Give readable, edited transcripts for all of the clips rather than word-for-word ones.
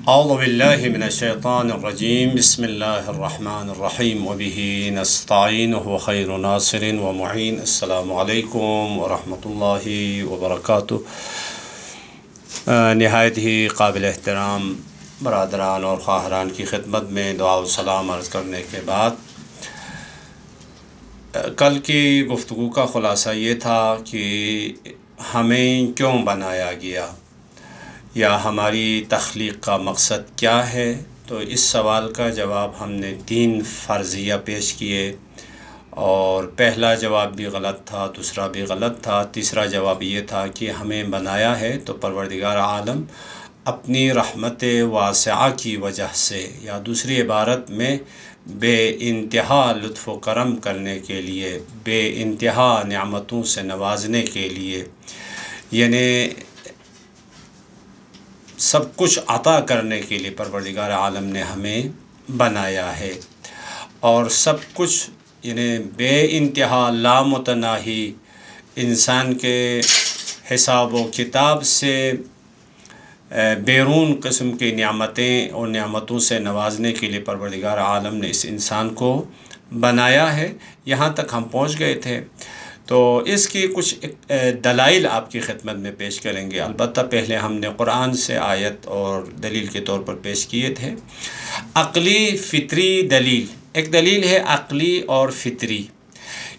اعوذ باللہ من الشیطان الرجیم بسم اللہ الرحمن الرحیم وبہ نستعین خیر ناصر و معین۔ السلام علیکم ورحمۃ اللہ وبرکاتہ۔ نہایت ہی قابل احترام برادران اور خواہران کی خدمت میں دعا و سلام عرض کرنے کے بعد کل کی گفتگو کا خلاصہ یہ تھا کہ ہمیں کیوں بنایا گیا یا ہماری تخلیق کا مقصد کیا ہے۔ تو اس سوال کا جواب ہم نے 3 فرضیہ پیش کیے، اور پہلا جواب بھی غلط تھا، دوسرا بھی غلط تھا، تیسرا جواب یہ تھا کہ ہمیں بنایا ہے تو پروردگار عالم اپنی رحمت واسعہ کی وجہ سے، یا دوسری عبارت میں بے انتہا لطف و کرم کرنے کے لیے، بے انتہا نعمتوں سے نوازنے کے لیے، یعنی سب کچھ عطا کرنے کے لیے پروردگار عالم نے ہمیں بنایا ہے۔ اور سب کچھ یعنی بے انتہا لامتناہی انسان کے حساب و کتاب سے بیرون قسم کی نعمتیں اور نعمتوں سے نوازنے کے لیے پروردگار عالم نے اس انسان کو بنایا ہے۔ یہاں تک ہم پہنچ گئے تھے، تو اس کی کچھ دلائل آپ کی خدمت میں پیش کریں گے۔ البتہ پہلے ہم نے قرآن سے آیت اور دلیل کے طور پر پیش کیے تھے۔ عقلی فطری دلیل، ایک دلیل ہے عقلی اور فطری،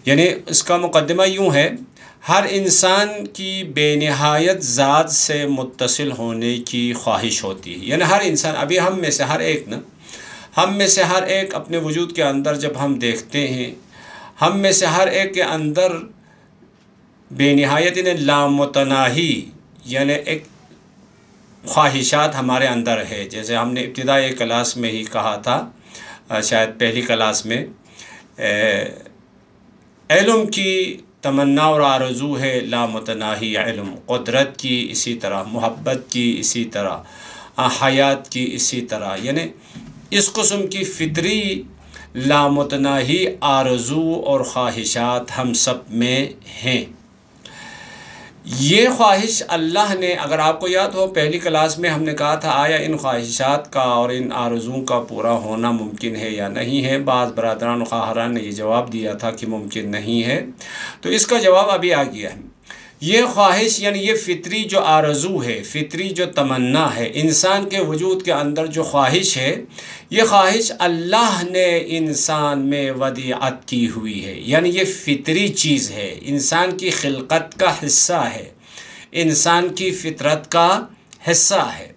یعنی اس کا مقدمہ یوں ہے: ہر انسان کی بے نہایت ذات سے متصل ہونے کی خواہش ہوتی ہے۔ یعنی ہر انسان، ابھی ہم میں سے ہر ایک اپنے وجود کے اندر جب ہم دیکھتے ہیں، ہم میں سے ہر ایک کے اندر بے نہایت لامتناہی یعنی ایک خواہشات ہمارے اندر ہے۔ جیسے ہم نے ابتدائی کلاس میں ہی کہا تھا، شاید پہلی کلاس میں، علم کی تمنا اور آرزو ہے لامتناہی علم، قدرت کی اسی طرح، محبت کی اسی طرح، حیات کی اسی طرح، یعنی اس قسم کی فطری لامتناہی آرزو اور خواہشات ہم سب میں ہیں۔ یہ خواہش اللہ نے، اگر آپ کو یاد ہو پہلی کلاس میں ہم نے کہا تھا آیا ان خواہشات کا اور ان آرزوؤں کا پورا ہونا ممکن ہے یا نہیں ہے؟ بعض برادران و خواہران نے یہ جواب دیا تھا کہ ممکن نہیں ہے، تو اس کا جواب ابھی آ گیا ہے۔ یہ خواہش یعنی یہ فطری جو آرزو ہے، فطری جو تمنا ہے، انسان کے وجود کے اندر جو خواہش ہے، یہ خواہش اللہ نے انسان میں ودیعت کی ہوئی ہے۔ یعنی یہ فطری چیز ہے، انسان کی خلقت کا حصہ ہے، انسان کی فطرت کا حصہ ہے۔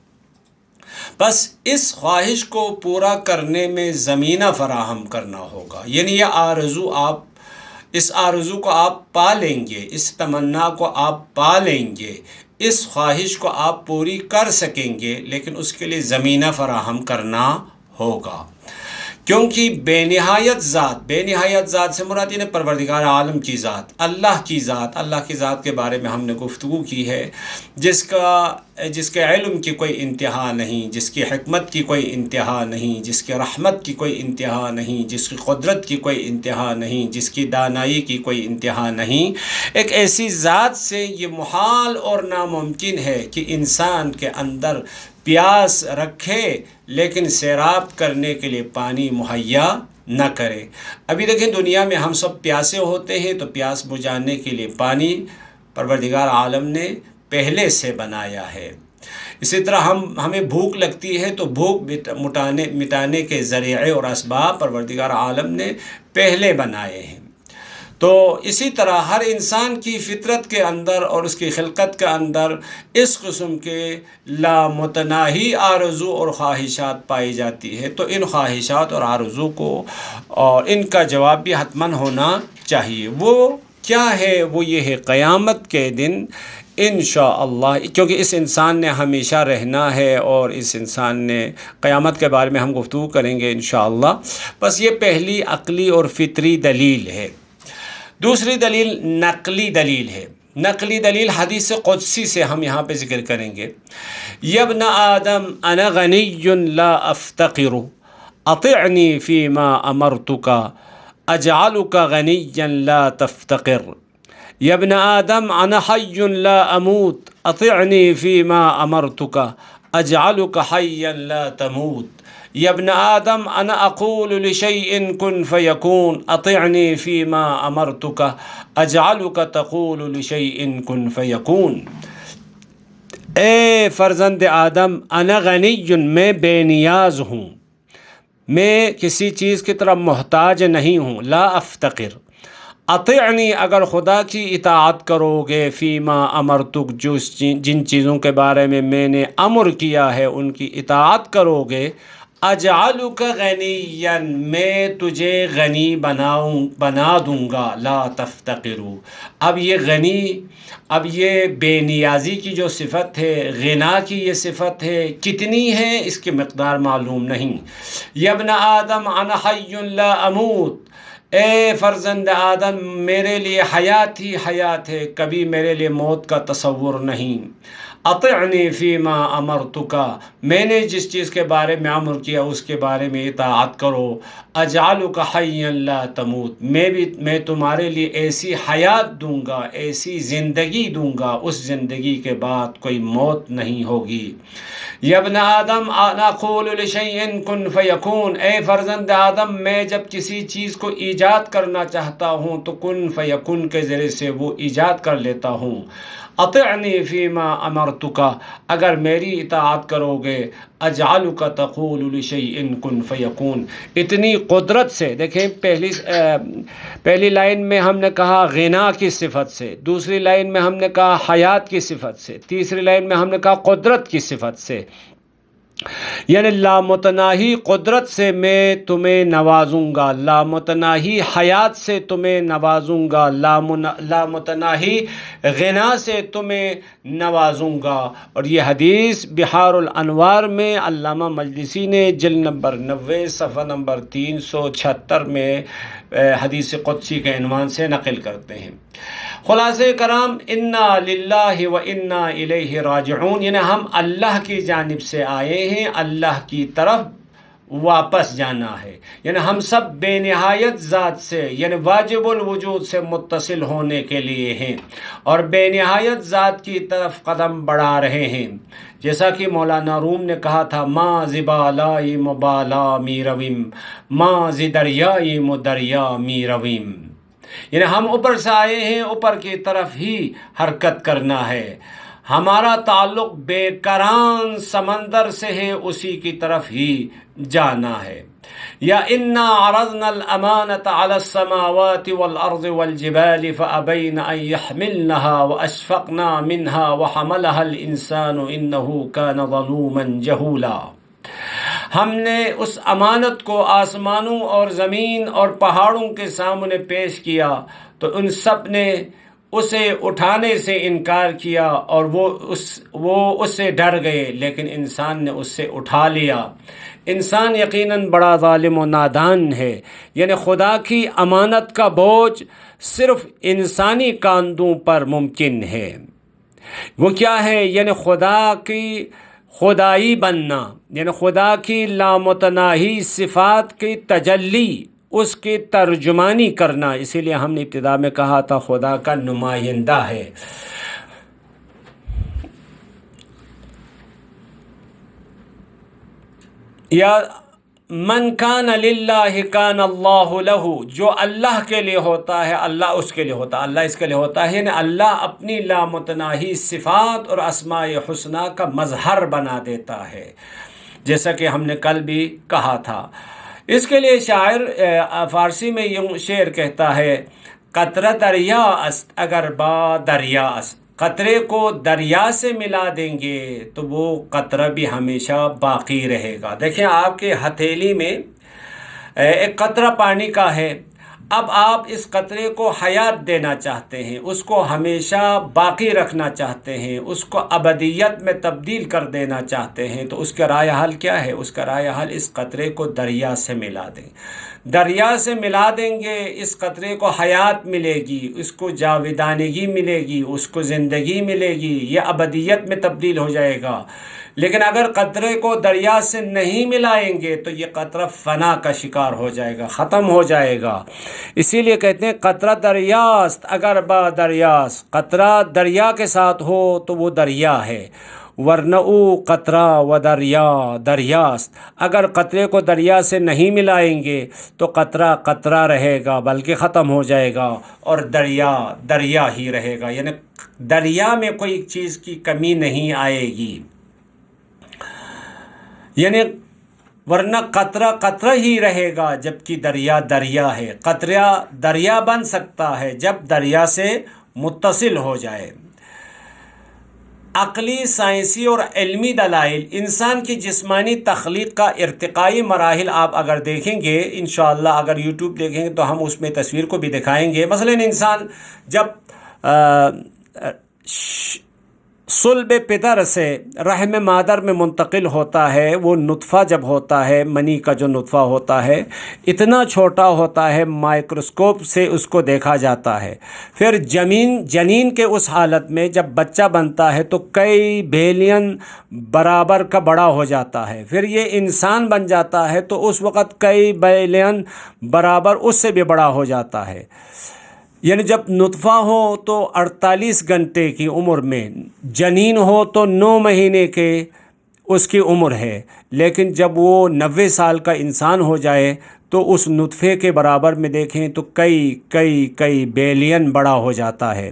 بس اس خواہش کو پورا کرنے میں زمینہ فراہم کرنا ہوگا۔ یعنی یہ آرزو اس آرزو کو آپ پا لیں گے، اس تمنا کو آپ پا لیں گے، اس خواہش کو آپ پوری کر سکیں گے، لیکن اس کے لیے زمینہ فراہم کرنا ہوگا۔ کیونکہ بے نہایت ذات سے مراد یہ پروردگار عالم کی ذات، اللہ کی ذات کے بارے میں ہم نے گفتگو کی ہے، جس کے علم کی کوئی انتہا نہیں، جس کی حکمت کی کوئی انتہا نہیں، جس کی رحمت کی کوئی انتہا نہیں، جس کی قدرت کی کوئی انتہا نہیں، جس کی دانائی کی کوئی انتہا نہیں۔ ایک ایسی ذات سے یہ محال اور ناممکن ہے کہ انسان کے اندر پیاس رکھے لیکن سیراب کرنے کے لیے پانی مہیا نہ کرے۔ ابھی دیکھیں دنیا میں ہم سب پیاسے ہوتے ہیں، تو پیاس بجھانے کے لیے پانی پروردگار عالم نے پہلے سے بنایا ہے۔ اسی طرح ہمیں بھوک لگتی ہے، تو بھوک مٹانے کے ذریعے اور اسباب پروردگار عالم نے پہلے بنائے ہیں۔ تو اسی طرح ہر انسان کی فطرت کے اندر اور اس کی خلقت کے اندر اس قسم کے لامتناہی آرزو اور خواہشات پائی جاتی ہے۔ تو ان خواہشات اور آرزو کو اور ان کا جواب بھی حتماً ہونا چاہیے۔ وہ کیا ہے؟ وہ یہ ہے قیامت کے دن انشاءاللہ، کیونکہ اس انسان نے ہمیشہ رہنا ہے اور اس انسان نے قیامت کے بارے میں ہم گفتگو کریں گے انشاءاللہ۔ بس یہ پہلی عقلی اور فطری دلیل ہے۔ دوسری دلیل نقلی دلیل ہے۔ نقلی دلیل حدیث قدسی سے ہم یہاں پہ ذکر کریں گے۔ یا ابن آدم انا غنی لا افتقر اطعنی فیما امرتک اجعلک غنیا لا تفتقر یا ابن آدم انا حی لا اموت اطعنی فیما امرتک اجعلک حیا لا تموت یا ابن آدم انا اقول لشیء کن فیکون اطعنی فیما امرتک اجعلک تقول لشیء کن فیکون۔ اے فرزند آدم انا غنی، میں بے نیاز ہوں، میں کسی چیز کی طرف محتاج نہیں ہوں، لا افتقر۔ اطعنی، اگر خدا کی اطاعت کرو گے، فیما امرتک، جن چیزوں کے بارے میں نے امر کیا ہے ان کی اطاعت کرو گے، اجعلک غنیا، میں تجھے غنی بنا دوں گا، لا تفتقروا۔ اب یہ غنی، اب یہ بے نیازی کی جو صفت ہے، غنا کی یہ صفت ہے، کتنی ہے اس کی مقدار معلوم نہیں۔ یا ابن آدم انا حی لا اموت، اے فرزند آدم میرے لیے حیات ہی حیات ہے، کبھی میرے لیے موت کا تصور نہیں۔ اطعنی فیما امرتک، میں نے جس چیز کے بارے میں امر کیا اس کے بارے میں اطاعت کرو۔ اجعلک حیا لا تموت، میں تمہارے لیے ایسی حیات دوں گا، ایسی زندگی دوں گا، اس زندگی کے بعد کوئی موت نہیں ہوگی۔ یا ابن آدم انا اقول لشیء کن فیکون، اے فرزند آدم میں جب کسی چیز کو ایجاد کرنا چاہتا ہوں تو کن فیکون کے ذریعے سے وہ ایجاد کر لیتا ہوں۔ اطعنی فیما امرتک، اگر میری اطاعت کرو گے، اجعلک تقول لشیء کن فیکون۔ اتنی قدرت سے دیکھیں، پہلی لائن میں ہم نے کہا غنا کی صفت سے، دوسری لائن میں ہم نے کہا حیات کی صفت سے، تیسری لائن میں ہم نے کہا قدرت کی صفت سے، یعنی لامتناہی قدرت سے میں تمہیں نوازوں گا، لامتناہی حیات سے تمہیں نوازوں گا، لامتناہی غنا سے تمہیں نوازوں گا۔ اور یہ حدیث بحار الانوار میں علامہ مجلسی نے جلد نمبر 90 صفحہ نمبر 376 میں حدیث قدسی کے عنوان سے نقل کرتے ہیں۔ خلاصہ کرام، انا للہ و انا الیہ راجعون، یعنی ہم اللہ کی جانب سے آئے ہیں، اللہ کی طرف واپس جانا ہے، یعنی ہم سب بے نہایت ذات سے، یعنی واجب الوجود سے متصل ہونے کے لیے ہیں اور بے نہایت ذات کی طرف قدم بڑھا رہے ہیں۔ جیسا کہ مولانا روم نے کہا تھا، ما زبالائی مبالا می رویم، ما زدریائی مدریا می رویم، یعنی ہم اوپر سے آئے ہیں، اوپر کی طرف ہی حرکت کرنا ہے، ہمارا تعلق بے کران سمندر سے ہے، اسی کی طرف ہی جانا ہے۔ یا انا عرضنا الامانة على السماوات والارض والجبال فابین ان يحملنها واشفقنا منها وحملها الانسان انه كان ظلوما جهولا، ہم نے اس امانت کو آسمانوں اور زمین اور پہاڑوں کے سامنے پیش کیا تو ان سب نے اسے اٹھانے سے انکار کیا اور وہ اس سے ڈر گئے، لیکن انسان نے اس سے اٹھا لیا۔ انسان یقیناً بڑا ظالم و نادان ہے، یعنی خدا کی امانت کا بوجھ صرف انسانی کاندھوں پر ممکن ہے۔ وہ کیا ہے؟ یعنی خدا کی خدائی بننا، یعنی خدا کی لامتناہی صفات کی تجلی، اس کی ترجمانی کرنا۔ اسی لیے ہم نے ابتدا میں کہا تھا خدا کا نمائندہ ہے۔ یا من کان للہ کان اللہ لہ، جو اللہ کے لیے ہوتا ہے اللہ اس کے لیے ہوتا ہے، اللہ اس کے لیے ہوتا ہے، یعنی اللہ اپنی لامتناہی صفات اور اسماء حسنہ کا مظہر بنا دیتا ہے، جیسا کہ ہم نے کل بھی کہا تھا۔ اس کے لیے شاعر فارسی میں یوں شعر کہتا ہے، قطرہ دریا است اگر با دریا است، قطرے کو دریا سے ملا دیں گے تو وہ قطرہ بھی ہمیشہ باقی رہے گا۔ دیکھیں، آپ کے ہتھیلی میں ایک قطرہ پانی کا ہے، اب آپ اس قطرے کو حیات دینا چاہتے ہیں، اس کو ہمیشہ باقی رکھنا چاہتے ہیں، اس کو ابدیت میں تبدیل کر دینا چاہتے ہیں، تو اس کا رائے حل کیا ہے؟ اس کا رائے حل اس قطرے کو دریا سے ملا دیں۔ دریا سے ملا دیں گے، اس قطرے کو حیات ملے گی، اس کو جاودانگی ملے گی، اس کو زندگی ملے گی، یہ ابدیت میں تبدیل ہو جائے گا۔ لیکن اگر قطرے کو دریا سے نہیں ملائیں گے تو یہ قطرہ فنا کا شکار ہو جائے گا، ختم ہو جائے گا۔ اسی لیے کہتے ہیں قطرہ دریاست اگر با دریاست، قطرہ دریا کے ساتھ ہو تو وہ دریا ہے، ورنؤ قطرہ و دریاست، اگر قطرے کو دریا سے نہیں ملائیں گے تو قطرہ قطرہ رہے گا بلکہ ختم ہو جائے گا، اور دریا دریا ہی رہے گا، یعنی دریا میں کوئی چیز کی کمی نہیں آئے گی، یعنی ورنہ قطرہ قطرہ ہی رہے گا جبکہ دریا دریا ہے۔ قطرہ دریا بن سکتا ہے جب دریا سے متصل ہو جائے۔ عقلی، سائنسی اور علمی دلائل انسان کی جسمانی تخلیق کا ارتقائی مراحل آپ اگر دیکھیں گے، انشاءاللہ اگر یوٹیوب دیکھیں گے تو ہم اس میں تصویر کو بھی دکھائیں گے۔ مثلا انسان جب صلب پدر سے رحم مادر میں منتقل ہوتا ہے، وہ نطفہ جب ہوتا ہے، منی کا جو نطفہ ہوتا ہے اتنا چھوٹا ہوتا ہے، مائکروسکوپ سے اس کو دیکھا جاتا ہے۔ پھر جنین کے اس حالت میں جب بچہ بنتا ہے تو کئی بلین برابر کا بڑا ہو جاتا ہے، پھر یہ انسان بن جاتا ہے تو اس وقت کئی بلین برابر اس سے بھی بڑا ہو جاتا ہے۔ یعنی جب نطفہ ہو تو 48 گھنٹے کی عمر میں، جنین ہو تو 9 مہینے کے اس کی عمر ہے، لیکن جب وہ 90 سال کا انسان ہو جائے تو اس نطفے کے برابر میں دیکھیں تو کئی بلین بڑا ہو جاتا ہے۔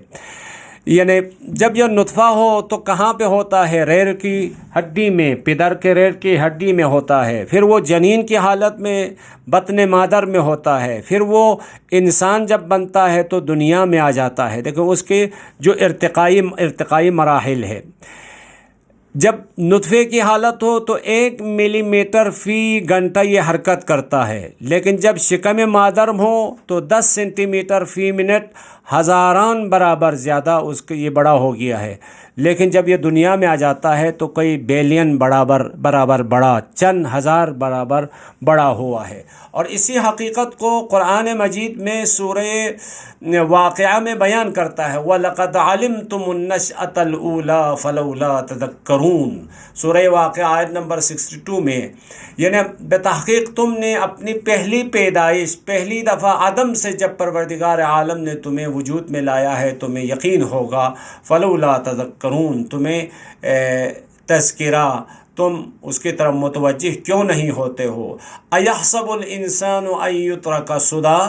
یعنی جب یہ نطفہ ہو تو کہاں پہ ہوتا ہے؟ ریڑھ کی ہڈی میں، پدر کے ریڑھ کی ہڈی میں ہوتا ہے، پھر وہ جنین کی حالت میں بطن مادر میں ہوتا ہے، پھر وہ انسان جب بنتا ہے تو دنیا میں آ جاتا ہے۔ دیکھو اس کے جو ارتقائی مراحل ہے۔ جب نطفے کی حالت ہو تو 1 ملی میٹر فی گھنٹہ یہ حرکت کرتا ہے، لیکن جب شکم مادر ہو تو 10 سینٹی میٹر فی منٹ، ہزاران برابر زیادہ اس کے یہ بڑا ہو گیا ہے، لیکن جب یہ دنیا میں آ جاتا ہے تو کئی بلین برابر بڑا، چند ہزار برابر بڑا ہوا ہے۔ اور اسی حقیقت کو قرآن مجید میں سورہ واقعہ میں بیان کرتا ہے، وَلَقَدْ عَلِمْتُمُ النَّشْأَةَ الْأُولَىٰ فَلَوْلَا تَذَكَّرُونَ، سورہ واقعہ آیت نمبر 62 میں، یعنی بتحقیق تم نے اپنی پہلی پیدائش، پہلی دفعہ عدم سے جب پروردگار عالم نے تمہیں وجود میں لایا ہے تمہیں یقین ہوگا، فَلَوْلَا تَذَكَّرُونَ، تمہیں تذکرہ، تم اس کی طرف متوجہ کیوں نہیں ہوتے ہو؟ اَيَحْسَبُ الْإِنسَانُ أَن يُتْرَكَ سُدًى،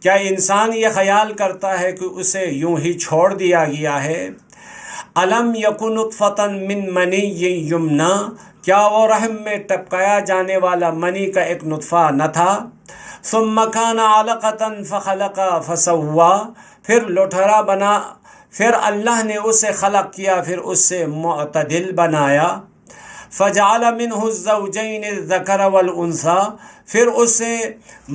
کیا انسان یہ خیال کرتا ہے کہ اسے یوں ہی چھوڑ دیا گیا ہے؟ أَلَمْ يَكُ نُطْفَةً مِّن مَّنِيٍّ يُمْنَىٰ، کیا وہ رحم میں ٹپکایا جانے والا منی کا ایک نطفہ نہ تھا؟ ثُمَّ كَانَ عَلَقَةً فَخَلَقَ فَسَوَّىٰ، پھر لوٹھڑا بنا، پھر اللہ نے اسے خلق کیا، پھر اس سے معتدل بنایا۔ فَجَعَلَ مِنْهُ الزَّوْجَيْنِ الذَّكَرَ وَالْأُنثَىٰ، پھر اسے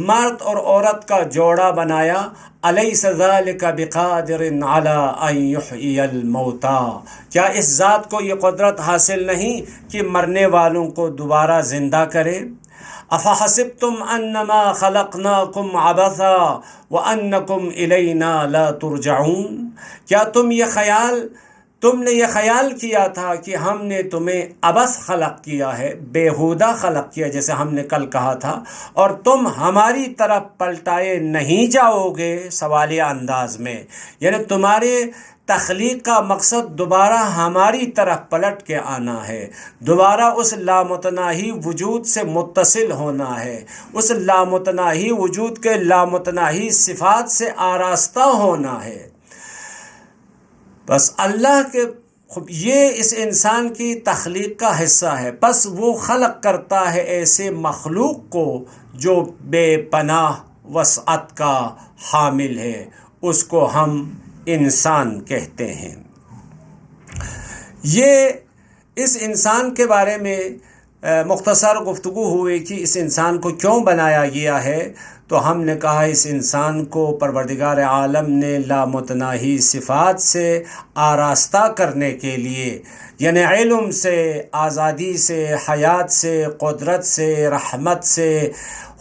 مرد اور عورت کا جوڑا بنایا۔ أَلَيْسَ ذَلِكَ بِقَادِرٍ عَلَىٰ أَن يُحْيِيَ الْمَوْتَىٰ، کیا اس ذات کو یہ قدرت حاصل نہیں کہ مرنے والوں کو دوبارہ زندہ کرے؟ أَفَحَسِبْتُمْ أَنَّمَا خَلَقْنَاكُمْ عَبَثًا وَأَنَّكُمْ إِلَيْنَا لَا تُرْجَعُونَ، کیا تم نے یہ خیال کیا تھا کہ ہم نے تمہیں عبث خلق کیا ہے، بیہودہ خلق کیا، جیسے ہم نے کل کہا تھا، اور تم ہماری طرف پلٹائے نہیں جاؤ گے؟ سوالیہ انداز میں، یعنی تمہارے تخلیق کا مقصد دوبارہ ہماری طرف پلٹ کے آنا ہے، دوبارہ اس لامتناہی وجود سے متصل ہونا ہے، اس لامتناہی وجود کے لامتناہی صفات سے آراستہ ہونا ہے۔ بس اللہ کے یہ اس انسان کی تخلیق کا حصہ ہے، بس وہ خلق کرتا ہے ایسے مخلوق کو جو بے پناہ وسعت کا حامل ہے، اس کو ہم انسان کہتے ہیں۔ یہ اس انسان کے بارے میں مختصر گفتگو ہوئی کہ اس انسان کو کیوں بنایا گیا ہے، تو ہم نے کہا اس انسان کو پروردگار عالم نے لامتناہی صفات سے آراستہ کرنے کے لیے، یعنی علم سے، آزادی سے، حیات سے، قدرت سے، رحمت سے،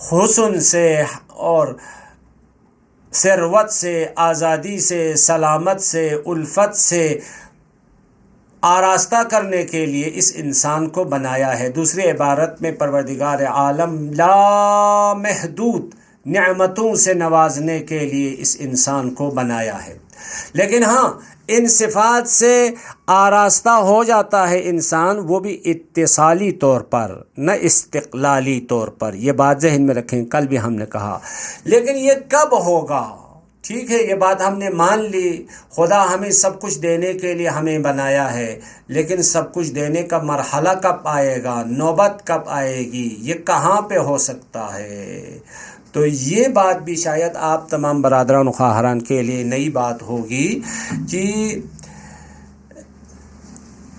حسن سے اور ثروت سے، آزادی سے، سلامت سے، الفت سے آراستہ کرنے کے لیے اس انسان کو بنایا ہے۔ دوسری عبارت میں پروردگار عالم لامحدود نعمتوں سے نوازنے کے لیے اس انسان کو بنایا ہے، لیکن ہاں ان صفات سے آراستہ ہو جاتا ہے انسان، وہ بھی اتصالی طور پر نہ استقلالی طور پر. یہ بات ذہن میں رکھیں، کل بھی ہم نے کہا. لیکن یہ کب ہوگا؟ ٹھیک ہے، یہ بات ہم نے مان لی، خدا ہمیں سب کچھ دینے کے لیے ہمیں بنایا ہے، لیکن سب کچھ دینے کا مرحلہ کب آئے گا، نوبت کب آئے گی، یہ کہاں پہ ہو سکتا ہے؟ تو یہ بات بھی شاید آپ تمام برادران و خواہران کے لیے نئی بات ہوگی کہ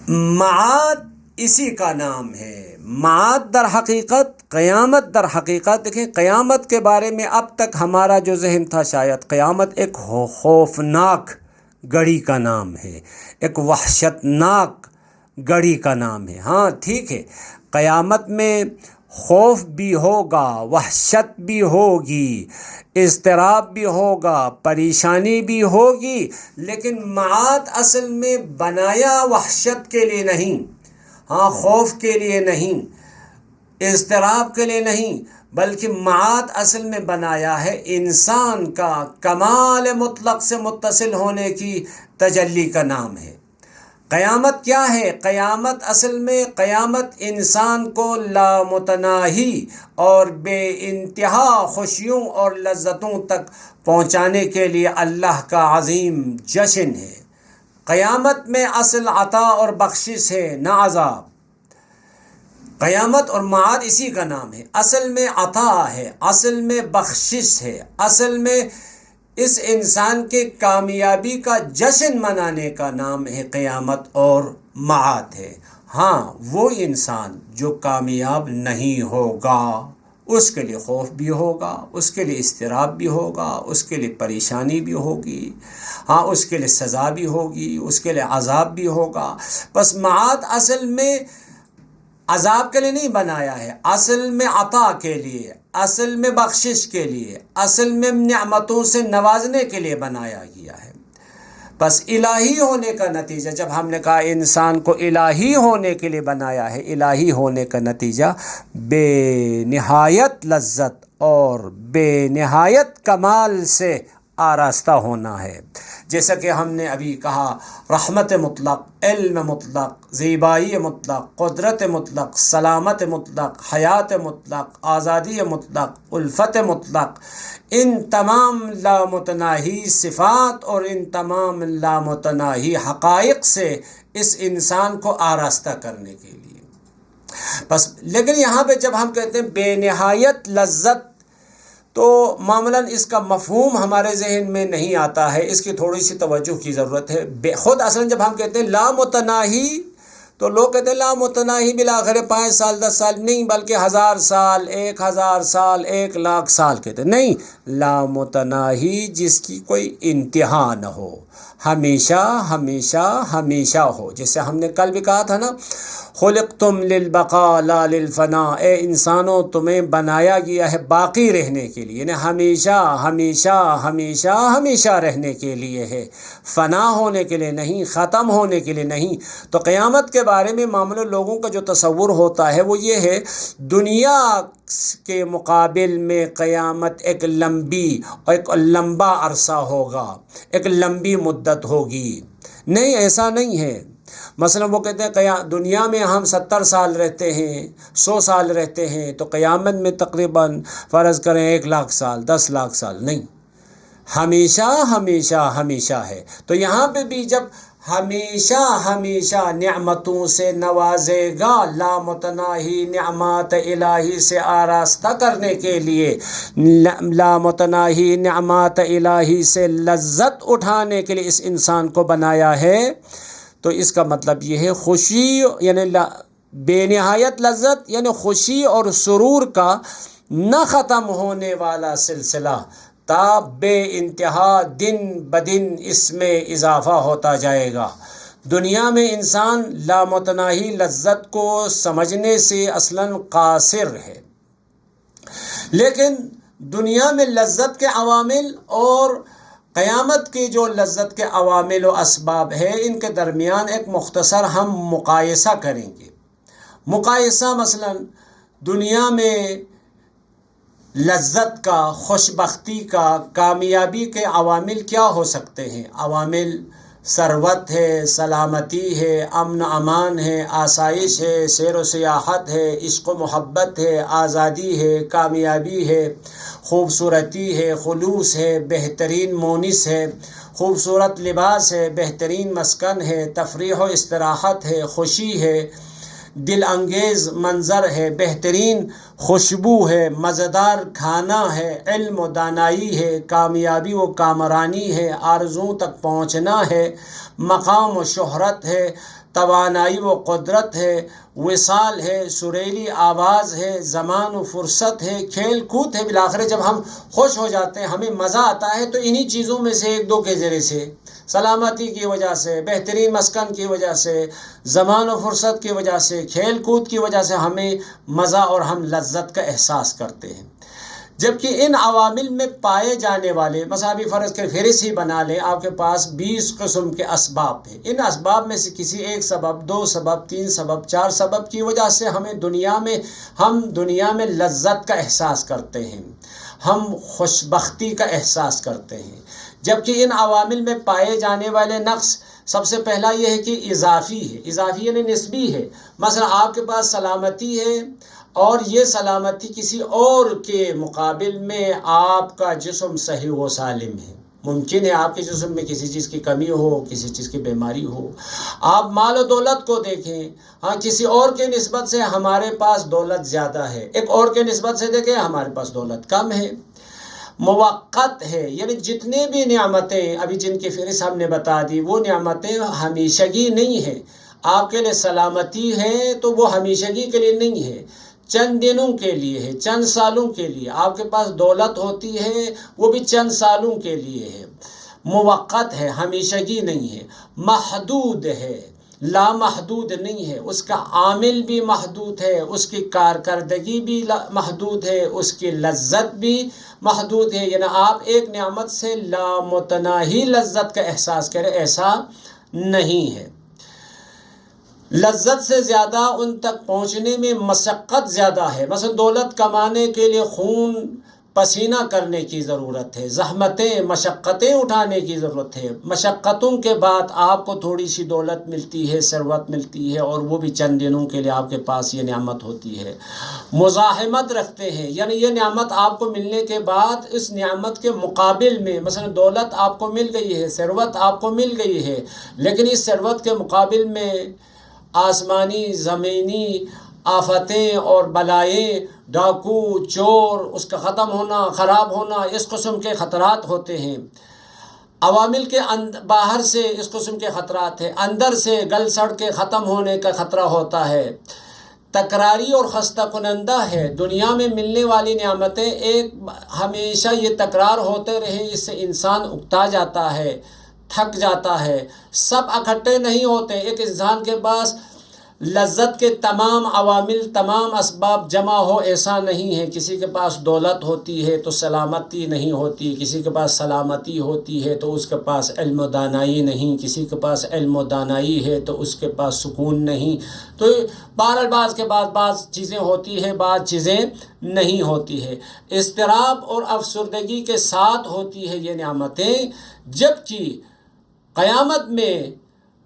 معاد اسی کا نام ہے. معاد در حقیقت، قیامت در حقیقت، دیکھیں قیامت کے بارے میں اب تک ہمارا جو ذہن تھا، شاید قیامت ایک خوفناک گھڑی کا نام ہے، ایک وحشتناک گھڑی کا نام ہے. ہاں ٹھیک ہے، قیامت میں خوف بھی ہوگا، وحشت بھی ہوگی، اضطراب بھی ہوگا، پریشانی بھی ہوگی، لیکن معاد اصل میں بنایا وحشت کے لیے نہیں، ہاں خوف کے لیے نہیں، اضطراب کے لیے نہیں، بلکہ معاد اصل میں بنایا ہے انسان کا کمال مطلق سے متصل ہونے کی تجلی کا نام ہے. قیامت کیا ہے؟ قیامت اصل میں، قیامت انسان کو لامتناہی اور بے انتہا خوشیوں اور لذتوں تک پہنچانے کے لیے اللہ کا عظیم جشن ہے. قیامت میں اصل عطا اور بخشش ہے، نہ عذاب. قیامت اور معاد اسی کا نام ہے. اصل میں عطا ہے، اصل میں بخشش ہے، اصل میں اس انسان کے کامیابی کا جشن منانے کا نام ہے قیامت اور معاد ہے. ہاں وہ انسان جو کامیاب نہیں ہوگا، اس کے لیے خوف بھی ہوگا، اس کے لیے اضطراب بھی ہوگا، اس کے لیے پریشانی بھی ہوگی، ہاں اس کے لیے سزا بھی ہوگی، اس کے لیے عذاب بھی ہوگا. بس معاد اصل میں عذاب کے لیے نہیں بنایا ہے، اصل میں عطا کے لیے، اصل میں بخشش کے لیے، اصل میں نعمتوں سے نوازنے کے لیے بنایا گیا ہے. بس الہی ہونے کا نتیجہ، جب ہم نے کہا انسان کو الہی ہونے کے لیے بنایا ہے، الہی ہونے کا نتیجہ بے نہایت لذت اور بے نہایت کمال سے آراستہ ہونا ہے. جیسا کہ ہم نے ابھی کہا، رحمت مطلق، علم مطلق، زیبائی مطلق، قدرت مطلق، سلامت مطلق، حیات مطلق، آزادی مطلق، الفت مطلق، ان تمام لامتناہی صفات اور ان تمام لامتناہی حقائق سے اس انسان کو آراستہ کرنے کے لیے. بس لیکن یہاں پہ جب ہم کہتے ہیں بے نہایت لذت، تو معمولاً اس کا مفہوم ہمارے ذہن میں نہیں آتا ہے، اس کی تھوڑی سی توجہ کی ضرورت ہے. خود اصلاً جب ہم کہتے ہیں لامتناہی، تو لوگ کہتے ہیں لامتناہی بالآخر 5 سال 10 سال نہیں، بلکہ 1000 سال، 1000 سال، 1,00,000 سال کہتے ہیں. نہیں، لامتناہی جس کی کوئی انتہا نہ ہو، ہمیشہ ہمیشہ ہمیشہ ہو. جیسے ہم نے کل بھی کہا تھا نا، خلقتم للبقاء لا للفنا، اے انسانوں تمہیں بنایا گیا ہے باقی رہنے کے لیے، یعنی ہمیشہ ہمیشہ ہمیشہ ہمیشہ رہنے کے لیے ہے، فنا ہونے کے لیے نہیں، ختم ہونے کے لیے نہیں. تو قیامت کے بارے میں معمولی لوگوں کا جو تصور ہوتا ہے وہ یہ ہے، دنیا کے مقابل میں قیامت ایک لمبی اور ایک لمبا عرصہ ہوگا، ایک لمبی مدت ہوگی. نہیں، ایسا نہیں ہے. مثلا وہ کہتے ہیں دنیا میں ہم 70 سال رہتے ہیں، 100 سال رہتے ہیں، تو قیامت میں تقریباً فرض کریں 1,00,000 سال، 10,00,000 سال. نہیں، ہمیشہ ہمیشہ ہمیشہ ہے. تو یہاں پہ بھی جب ہمیشہ ہمیشہ نعمتوں سے نوازے گا، لامتناہی نعمات الہی سے آراستہ کرنے کے لیے، لامتناہی نعمات الہی سے لذت اٹھانے کے لیے اس انسان کو بنایا ہے، تو اس کا مطلب یہ ہے خوشی، یعنی بے نہایت لذت، یعنی خوشی اور سرور کا نہ ختم ہونے والا سلسلہ تا بے انتہا دن بدن اس میں اضافہ ہوتا جائے گا. دنیا میں انسان لامتناہی لذت کو سمجھنے سے اصلاً قاصر ہے، لیکن دنیا میں لذت کے عوامل اور قیامت کی جو لذت کے عوامل و اسباب ہیں، ان کے درمیان ایک مختصر ہم مقایسہ کریں گے. مقایسہ مثلا دنیا میں لذت کا، خوش بختی کا، کامیابی کے عوامل کیا ہو سکتے ہیں؟ عوامل ثروت ہے، سلامتی ہے، امن و امان ہے، آسائش ہے، سیر و سیاحت ہے، عشق و محبت ہے، آزادی ہے، کامیابی ہے، خوبصورتی ہے، خلوص ہے، بہترین مونس ہے، خوبصورت لباس ہے، بہترین مسکن ہے، تفریح و استراحت ہے، خوشی ہے، دل انگیز منظر ہے، بہترین خوشبو ہے، مزیدار کھانا ہے، علم و دانائی ہے، کامیابی و کامرانی ہے، آرزوؤں تک پہنچنا ہے، مقام و شہرت ہے، توانائی و قدرت ہے، وصال ہے، سریلی آواز ہے، زمان و فرصت ہے، کھیل کود ہے۔ بالآخر جب ہم خوش ہو جاتے ہیں، ہمیں مزہ آتا ہے، تو انہی چیزوں میں سے ایک دو کے ذریعے سے، سلامتی کی وجہ سے، بہترین مسکن کی وجہ سے، زمان و فرصت کی وجہ سے، کھیل کود کی وجہ سے ہمیں مزہ اور ہم لذت کا احساس کرتے ہیں۔ جبکہ ان عوامل میں پائے جانے والے، مثلا ابھی فرض کے فہرست ہی بنا لیں، آپ کے پاس 20 قسم کے اسباب ہیں، ان اسباب میں سے کسی ایک سبب، 2 سبب، 3 سبب، 4 سبب کی وجہ سے ہم دنیا میں لذت کا احساس کرتے ہیں، ہم خوش بختی کا احساس کرتے ہیں۔ جبکہ ان عوامل میں پائے جانے والے نقص، سب سے پہلا یہ ہے کہ اضافی ہے، اضافی یعنی نسبی ہے۔ مثلا آپ کے پاس سلامتی ہے، اور یہ سلامتی کسی اور کے مقابل میں آپ کا جسم صحیح و سالم ہے۔ ممکن ہے آپ کے جسم میں کسی چیز کی کمی ہو، کسی چیز کی بیماری ہو۔ آپ مال و دولت کو دیکھیں، ہاں کسی اور کے نسبت سے ہمارے پاس دولت زیادہ ہے، ایک اور کے نسبت سے دیکھیں ہمارے پاس دولت کم ہے۔ موقت ہے، یعنی جتنے بھی نعمتیں ابھی جن کی فہرست ہم نے بتا دی، وہ نعمتیں ہمیشگی نہیں ہیں۔ آپ کے لیے سلامتی ہے تو وہ ہمیشگی کے لیے نہیں ہے، چند دنوں کے لیے ہے، چند سالوں کے لیے۔ آپ کے پاس دولت ہوتی ہے، وہ بھی چند سالوں کے لیے ہے، موقت ہے، ہمیشگی نہیں ہے۔ محدود ہے، لامحدود نہیں ہے، اس کا عامل بھی محدود ہے، اس کی کارکردگی بھی محدود ہے، اس کی لذت بھی محدود ہے۔ یعنی آپ ایک نعمت سے لامتناہی لذت کا احساس کریں، ایسا نہیں ہے۔ لذت سے زیادہ ان تک پہنچنے میں مشقت زیادہ ہے۔ مثلا دولت کمانے کے لیے خون پسینہ کرنے کی ضرورت ہے، زحمتیں مشقتیں اٹھانے کی ضرورت ہے۔ مشقتوں کے بعد آپ کو تھوڑی سی دولت ملتی ہے، ثروت ملتی ہے، اور وہ بھی چند دنوں کے لیے آپ کے پاس یہ نعمت ہوتی ہے۔ مزاحمت رکھتے ہیں، یعنی یہ نعمت آپ کو ملنے کے بعد اس نعمت کے مقابل میں، مثلا دولت آپ کو مل گئی ہے، ثروت آپ کو مل گئی ہے، لیکن اس ثروت کے مقابل میں آسمانی زمینی آفتیں اور بلائیں، ڈاکو، چور، اس کا ختم ہونا، خراب ہونا، اس قسم کے خطرات ہوتے ہیں۔ عوامل کے باہر سے اس قسم کے خطرات ہیں، اندر سے گل سڑ کے ختم ہونے کا خطرہ ہوتا ہے۔ تکراری اور خستہ کنندہ ہے، دنیا میں ملنے والی نعمتیں ایک ہمیشہ یہ تکرار ہوتے رہے، اس سے انسان اکتا جاتا ہے، تھک جاتا ہے۔ سب اکٹھے نہیں ہوتے، ایک انسان کے پاس لذت کے تمام عوامل، تمام اسباب جمع ہو ایسا نہیں ہے۔ کسی کے پاس دولت ہوتی ہے تو سلامتی نہیں ہوتی، کسی کے پاس سلامتی ہوتی ہے تو اس کے پاس علم و دانائی نہیں، کسی کے پاس علم و دانائی ہے تو اس کے پاس سکون نہیں۔ تو بہرحال بعض کے بعد بعض چیزیں ہوتی ہیں، بعض چیزیں نہیں ہوتی ہے۔ اضطراب اور افسردگی کے ساتھ ہوتی ہے یہ نعمتیں، جبکہ قیامت میں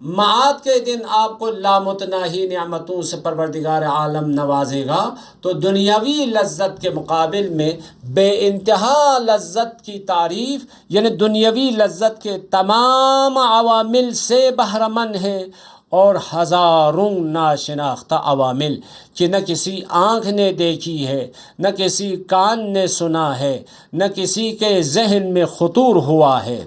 معاد کے دن آپ کو لامتناہی نعمتوں سے پروردگار عالم نوازے گا، تو دنیاوی لذت کے مقابل میں بے انتہا لذت کی تعریف، یعنی دنیاوی لذت کے تمام عوامل سے بہرمند ہے، اور ہزاروں ناشناختہ عوامل کہ نہ کسی آنکھ نے دیکھی ہے، نہ کسی کان نے سنا ہے، نہ کسی کے ذہن میں خطور ہوا ہے۔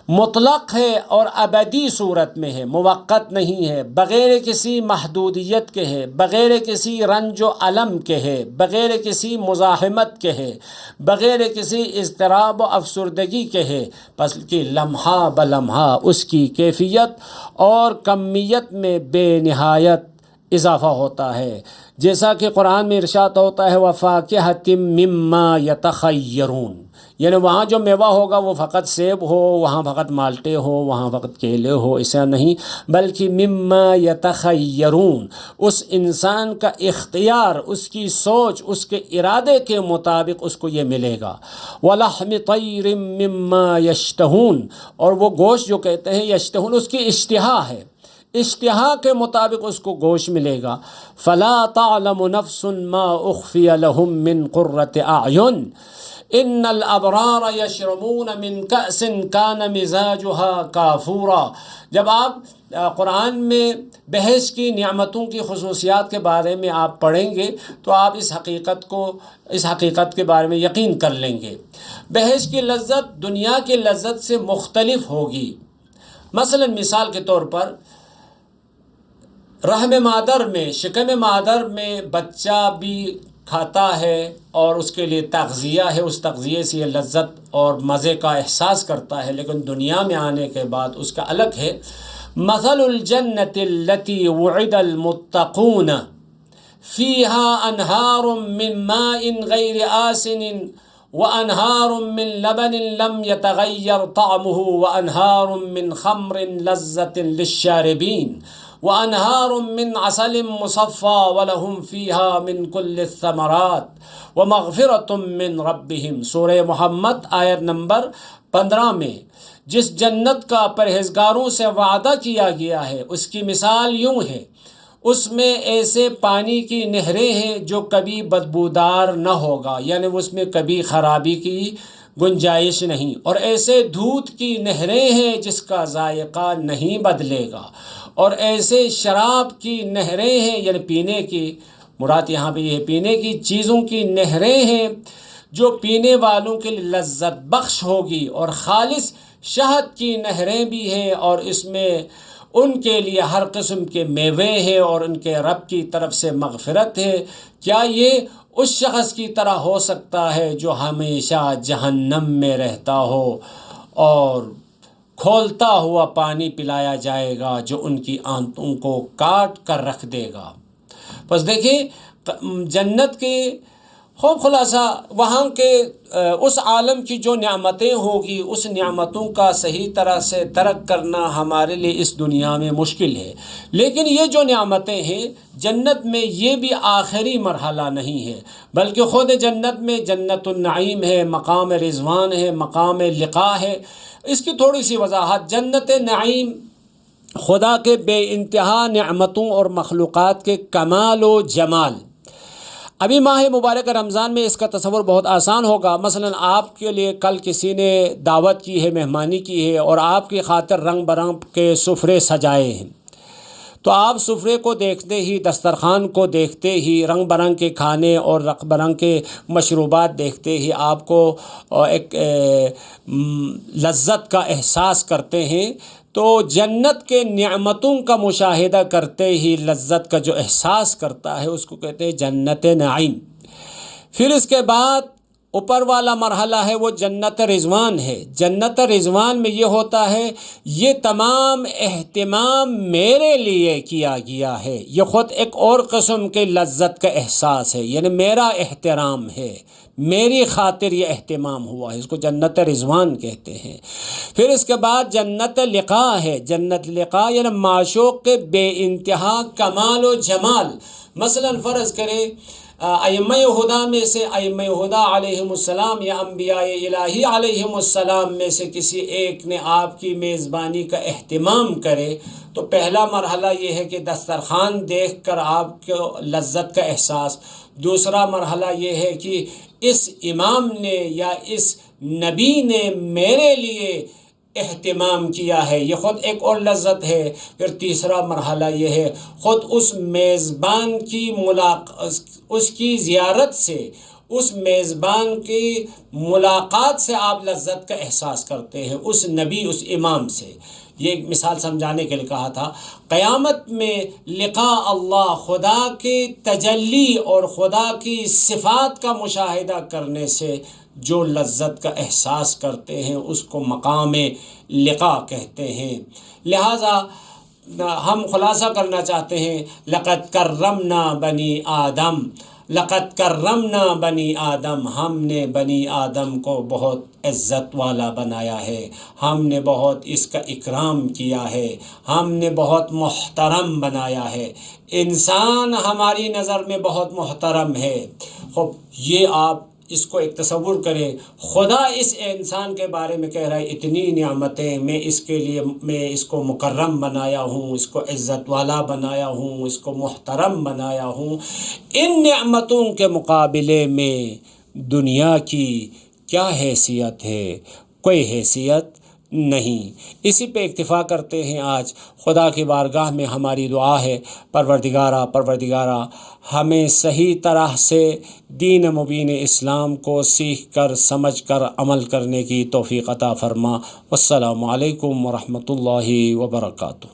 مطلق ہے اور ابدی صورت میں ہے، موقت نہیں ہے، بغیر کسی محدودیت کے ہے، بغیر کسی رنج و الم کے ہے، بغیر کسی مزاحمت کے ہے، بغیر کسی اضطراب و افسردگی کے ہے، بس کہ لمحہ بلمحہ اس کی کیفیت اور کمیت میں بے نہایت اضافہ ہوتا ہے، جیسا کہ قرآن میں ارشاد ہوتا ہے وَفَاكِهَةٍ مِّمَّا يَتَخَيَّرُونَ، یعنی وہاں جو میوہ ہوگا وہ فقط سیب ہو، وہاں فقط مالٹے ہو، وہاں فقط کیلے ہو، ایسا نہیں، بلکہ مما یتخیرون، اس انسان کا اختیار، اس کی سوچ، اس کے ارادے کے مطابق اس کو یہ ملے گا۔ وَلَحْمِ طَيْرٍ مِّمَّا يَشْتَهُونَ، اور وہ گوشت جو کہتے ہیں یشتہون، اس کی اشتہا ہے، اشتہا کے مطابق اس کو گوشت ملے گا۔ فَلَا تَعْلَمُ نَفْسٌ مَّا أُخْفِيَ لَهُم مِّن قُرَّةِ أَعْيُنٍ ان الابرار یشربون من کأس کان مزاجها کافورا۔ جب آپ قرآن میں بحث کی نعمتوں کی خصوصیات کے بارے میں آپ پڑھیں گے تو آپ اس حقیقت کے بارے میں یقین کر لیں گے۔ بحث کی لذت دنیا کی لذت سے مختلف ہوگی۔ مثلا مثال کے طور پر رحم مادر میں، شکم مادر میں بچہ بھی کھاتا ہے اور اس کے لیے تغذیہ ہے، اس تغذیے سے یہ لذت اور مزے کا احساس کرتا ہے، لیکن دنیا میں آنے کے بعد اس کا الگ ہے۔ مثل الجنۃ التي وعد المتقون فيها انہار من ماء غیر آسن وانہار من لبن لم يتغیر طعمه وانہار من خمر لذة للشاربین وانہار من عسل مصفى ولهم فيها من كل الثمرات ومغفرة من ربهم۔ سورہ محمد آیت نمبر 15 میں جس جنت کا پرہیزگاروں سے وعدہ کیا گیا ہے اس کی مثال یوں ہے، اس میں ایسے پانی کی نہریں ہیں جو کبھی بدبودار نہ ہوگا، یعنی اس میں کبھی خرابی کی گنجائش نہیں، اور ایسے دودھ کی نہریں ہیں جس کا ذائقہ نہیں بدلے گا، اور ایسے شراب کی نہریں ہیں، یعنی پینے کی مراد یہاں پہ یہ پینے کی چیزوں کی نہریں ہیں جو پینے والوں کے لیے لذت بخش ہوگی، اور خالص شہد کی نہریں بھی ہیں، اور اس میں ان کے لیے ہر قسم کے میوے ہیں اور ان کے رب کی طرف سے مغفرت ہے۔ کیا یہ اس شخص کی طرح ہو سکتا ہے جو ہمیشہ جہنم میں رہتا ہو اور کھولتا ہوا پانی پلایا جائے گا جو ان کی آنتوں کو کاٹ کر رکھ دے گا؟ بس دیکھیں جنت کے خوب خلاصہ وہاں کے اس عالم کی جو نعمتیں ہوگی، اس نعمتوں کا صحیح طرح سے درک کرنا ہمارے لیے اس دنیا میں مشکل ہے، لیکن یہ جو نعمتیں ہیں جنت میں یہ بھی آخری مرحلہ نہیں ہے، بلکہ خود جنت میں جنت النعیم ہے، مقام رضوان ہے، مقام لقاء ہے۔ اس کی تھوڑی سی وضاحت، جنت نعیم خدا کے بے انتہا نعمتوں اور مخلوقات کے کمال و جمال۔ ابھی ماہ مبارک رمضان میں اس کا تصور بہت آسان ہوگا۔ مثلا آپ کے لیے کل کسی نے دعوت کی ہے، مہمانی کی ہے، اور آپ کی خاطر رنگ برنگ کے سفرے سجائے ہیں، تو آپ سفرے کو دیکھتے ہی، دسترخوان کو دیکھتے ہی، رنگ برنگ کے کھانے اور رنگ برنگ کے مشروبات دیکھتے ہی آپ کو ایک لذت کا احساس کرتے ہیں۔ تو جنت کے نعمتوں کا مشاہدہ کرتے ہی لذت کا جو احساس کرتا ہے اس کو کہتے ہیں جنت نعیم۔ پھر اس کے بعد اوپر والا مرحلہ ہے وہ جنت رضوان ہے۔ جنت رضوان میں یہ ہوتا ہے یہ تمام اہتمام میرے لیے کیا گیا ہے، یہ خود ایک اور قسم کے لذت کا احساس ہے، یعنی میرا احترام ہے، میری خاطر یہ اہتمام ہوا ہے، اس کو جنت رضوان کہتے ہیں۔ پھر اس کے بعد جنت لقاء ہے۔ جنت لقاء یعنی معشوق کے بے انتہا کمال و جمال۔ مثلا فرض کرے ائمہ ہدیٰ میں سے ائمہ ہدیٰ علیہم السلام یا انبیاء الہی علیہم السلام میں سے کسی ایک نے آپ کی میزبانی کا اہتمام کرے تو پہلا مرحلہ یہ ہے کہ دسترخوان دیکھ کر آپ کو لذت کا احساس۔ دوسرا مرحلہ یہ ہے کہ اس امام نے یا اس نبی نے میرے لیے اہتمام کیا ہے، یہ خود ایک اور لذت ہے۔ پھر تیسرا مرحلہ یہ ہے خود اس میزبان کی اس کی زیارت سے، اس میزبان کی ملاقات سے آپ لذت کا احساس کرتے ہیں، اس نبی، اس امام سے۔ یہ ایک مثال سمجھانے کے لیے کہا تھا۔ قیامت میں لقاء اللہ، خدا کی تجلی اور خدا کی صفات کا مشاہدہ کرنے سے جو لذت کا احساس کرتے ہیں اس کو مقام لقاء کہتے ہیں۔ لہٰذا ہم خلاصہ کرنا چاہتے ہیں، لقد کرمنا بنی آدم، لقد کرمنا بنی آدم، ہم نے بنی آدم کو بہت عزت والا بنایا ہے، ہم نے بہت اس کا اکرام کیا ہے، ہم نے بہت محترم بنایا ہے۔ انسان ہماری نظر میں بہت محترم ہے۔ خب یہ آپ اس کو ایک تصور کریں، خدا اس انسان کے بارے میں کہہ رہا ہے اتنی نعمتیں، میں اس کے لیے میں اس کو مکرم بنایا ہوں، اس کو عزت والا بنایا ہوں، اس کو محترم بنایا ہوں۔ ان نعمتوں کے مقابلے میں دنیا کی کیا حیثیت ہے؟ کوئی حیثیت نہیں۔ اسی پہ اکتفا کرتے ہیں آج۔ خدا کی بارگاہ میں ہماری دعا ہے، پروردگارہ ہمیں صحیح طرح سے دین مبین اسلام کو سیکھ کر، سمجھ کر عمل کرنے کی توفیق عطا فرما۔ والسلام علیکم ورحمۃ اللہ وبرکاتہ۔